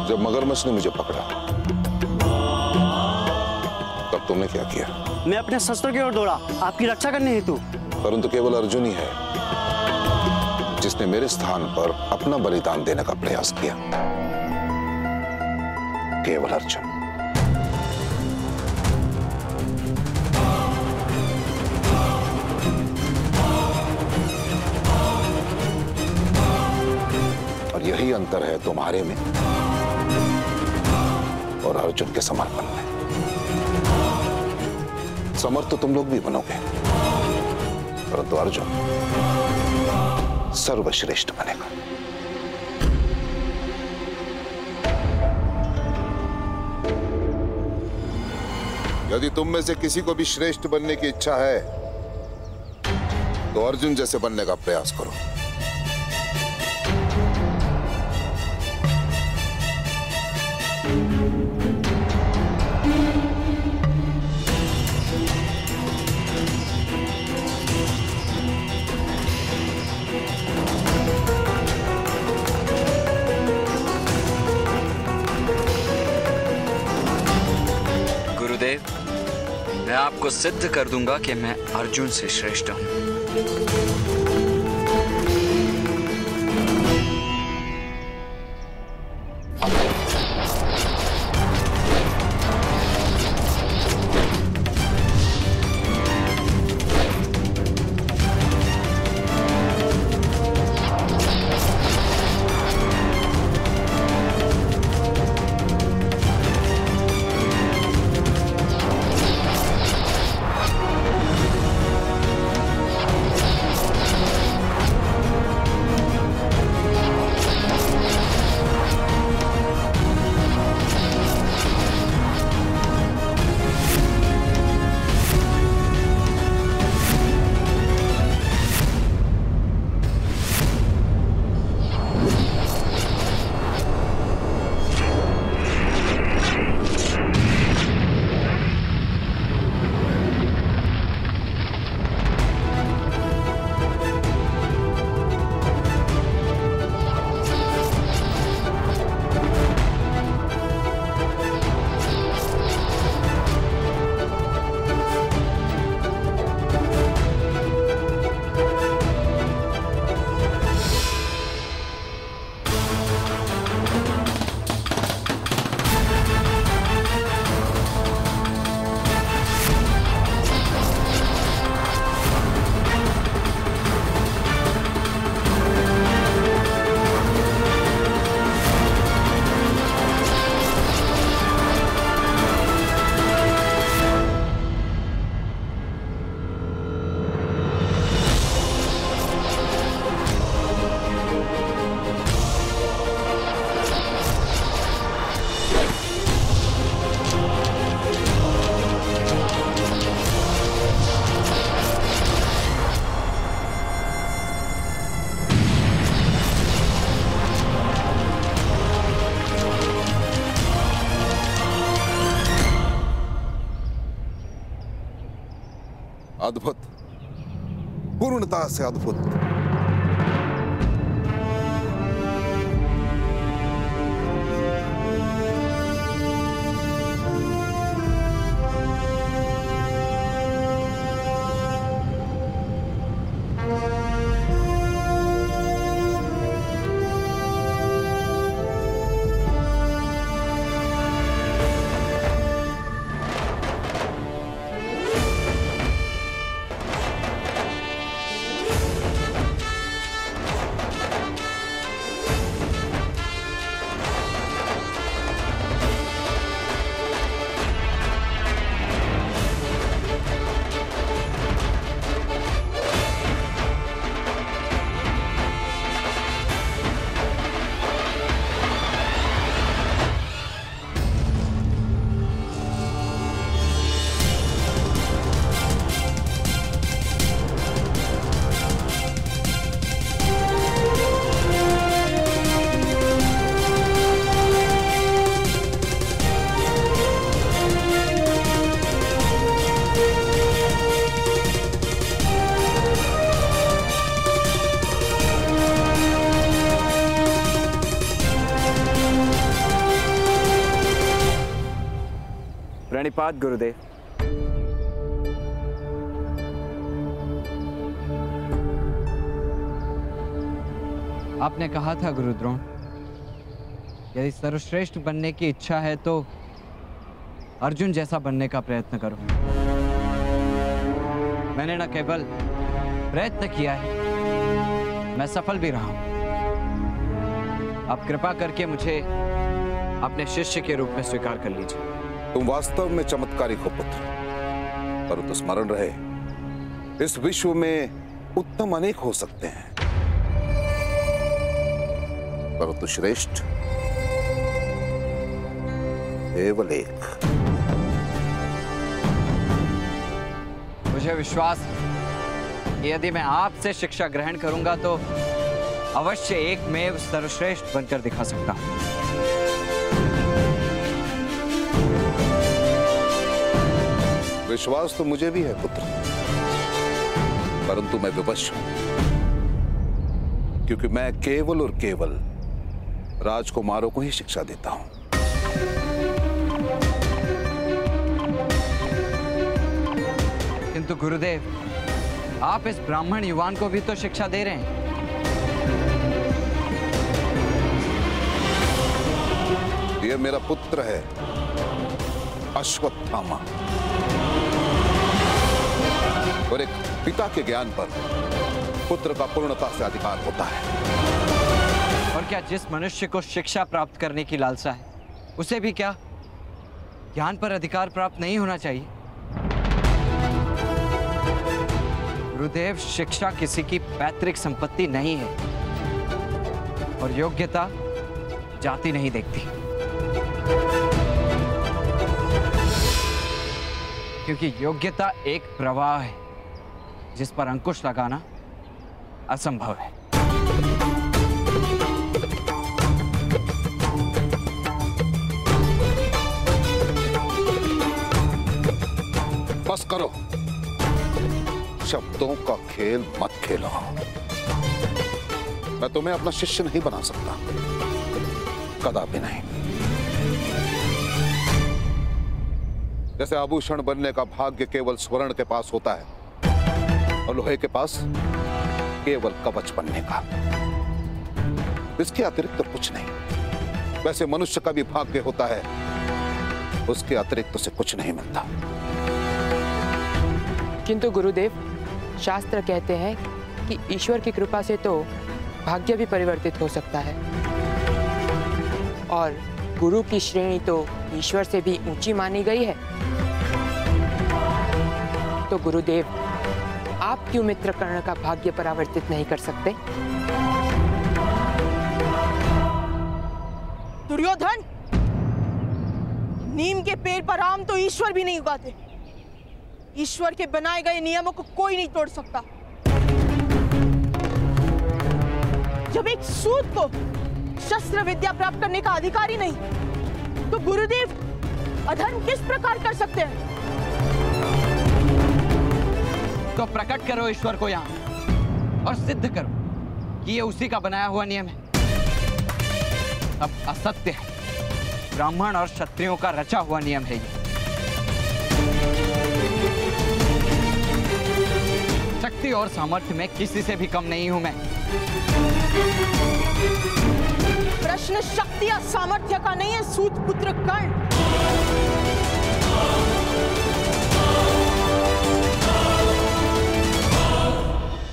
जब मगरमच्छ ने मुझे पकड़ा तब तुमने क्या किया? मैं अपने शस्त्र की ओर दौड़ा, आपकी रक्षा करने हेतु। परंतु केवल अर्जुन ही है जिसने मेरे स्थान पर अपना बलिदान देने का प्रयास किया। केवल अर्जुन। और यही अंतर है तुम्हारे में और अर्जुन के समर्पण में। समर्थ तो तुम लोग भी बनोगे, परंतु अर्जुन सर्वश्रेष्ठ बनेगा। यदि तुम में से किसी को भी श्रेष्ठ बनने की इच्छा है तो अर्जुन जैसे बनने का प्रयास करो। मैं आपको सिद्ध कर दूंगा कि मैं अर्जुन से श्रेष्ठ हूं। अद्भुत, पूर्णता से अद्भुत। प्रणिपात गुरुदेव। आपने कहा था गुरुद्रोण, यदि सर्वश्रेष्ठ बनने की इच्छा है तो अर्जुन जैसा बनने का प्रयत्न करो। मैंने न केवल प्रयत्न किया है, मैं सफल भी रहा हूं। आप कृपा करके मुझे अपने शिष्य के रूप में स्वीकार कर लीजिए। तुम वास्तव में चमत्कारिक हो पुत्र, परंतु स्मरण रहे, इस विश्व में उत्तम अनेक हो सकते हैं, परंतु श्रेष्ठ केवल एक। मुझे विश्वास है कि यदि मैं आपसे शिक्षा ग्रहण करूंगा तो अवश्य एक में सर्वश्रेष्ठ बनकर दिखा सकता हूं। विश्वास तो मुझे भी है पुत्र, परंतु मैं विवश हूं, क्योंकि मैं केवल और केवल राजकुमारों को ही शिक्षा देता हूं। किंतु गुरुदेव, आप इस ब्राह्मण युवान को भी तो शिक्षा दे रहे हैं। ये मेरा पुत्र है अश्वत्थामा, और एक पिता के ज्ञान पर पुत्र का पूर्णता से अधिकार होता है। और क्या जिस मनुष्य को शिक्षा प्राप्त करने की लालसा है, उसे भी क्या ज्ञान पर अधिकार प्राप्त नहीं होना चाहिए? गुरुदेव, शिक्षा किसी की पैतृक संपत्ति नहीं है, और योग्यता जाति नहीं देखती। क्योंकि योग्यता एक प्रवाह है जिस पर अंकुश लगाना असंभव है। बस करो, शब्दों का खेल मत खेलो। मैं तुम्हें अपना शिष्य नहीं बना सकता, कदापि नहीं। जैसे आभूषण बनने का भाग्य केवल स्वर्ण के पास होता है और लोहे के पास केवल कवच बनने का, इसके अतिरिक्त तो कुछ नहीं, वैसे मनुष्य का भी भाग्य होता है, उसके अतिरिक्त उसे कुछ नहीं मिलता। किंतु गुरुदेव, शास्त्र कहते हैं कि ईश्वर की कृपा से तो भाग्य भी परिवर्तित हो सकता है, और गुरु की श्रेणी तो ईश्वर से भी ऊंची मानी गई है। तो गुरुदेव, आप क्यों मित्र कर्ण का भाग्य परावर्तित नहीं कर सकते? दुर्योधन, नीम के पेड़ पर आम तो ईश्वर भी नहीं उगाते। ईश्वर के बनाए गए नियमों को कोई नहीं तोड़ सकता। जब एक सूत को शस्त्र विद्या प्राप्त करने का अधिकार ही नहीं, तो गुरुदेव अधर्म किस प्रकार कर सकते हैं? तो प्रकट करो ईश्वर को यहाँ और सिद्ध करो कि ये उसी का बनाया हुआ नियम है। अब असत्य है, ब्राह्मण और क्षत्रियों का रचा हुआ नियम है ये। शक्ति और सामर्थ्य में किसी से भी कम नहीं हूं मैं। प्रश्न शक्ति या सामर्थ्य का नहीं है सूत पुत्र कर्ण।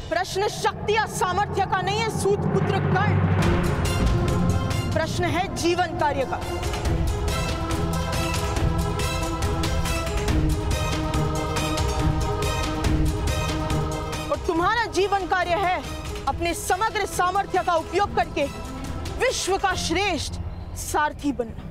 प्रश्न शक्ति या सामर्थ्य का नहीं है सूत पुत्र कर्ण। प्रश्न है जीवन कार्य का। और तुम्हारा जीवन कार्य है अपने समग्र सामर्थ्य का उपयोग करके विश्व का श्रेष्ठ सारथी बनना।